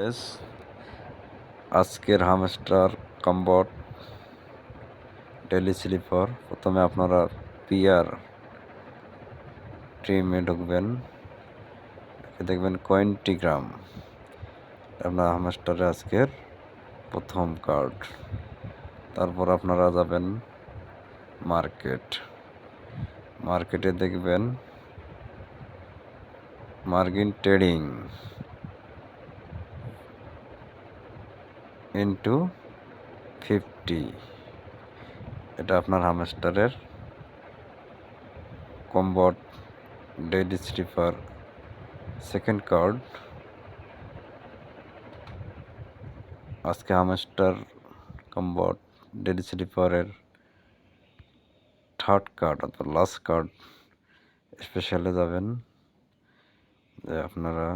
S আজকের hamster কম্বট daily sleeper. প্রথমে আপনারা পিয়ার ট্রিমে ঢুকবেন, দেখবেন 20 গ্রাম। আপনার হামস্টারে আজকের প্রথম কার্ড। তারপর আপনারা যাবেন মার্কেটে দেখবেন মার্জিন ট্রেডিং ইন্টু 50। এটা আপনার হামস্টারের কম্বট ডেইলি স্লিপার সেকেন্ড কার্ড। আজকে হামস্টার কম্বট ডেইলি স্লিপারের থার্ড কার্ড অথবা লাস্ট কার্ড স্পেশালে যাবেন, যে আপনারা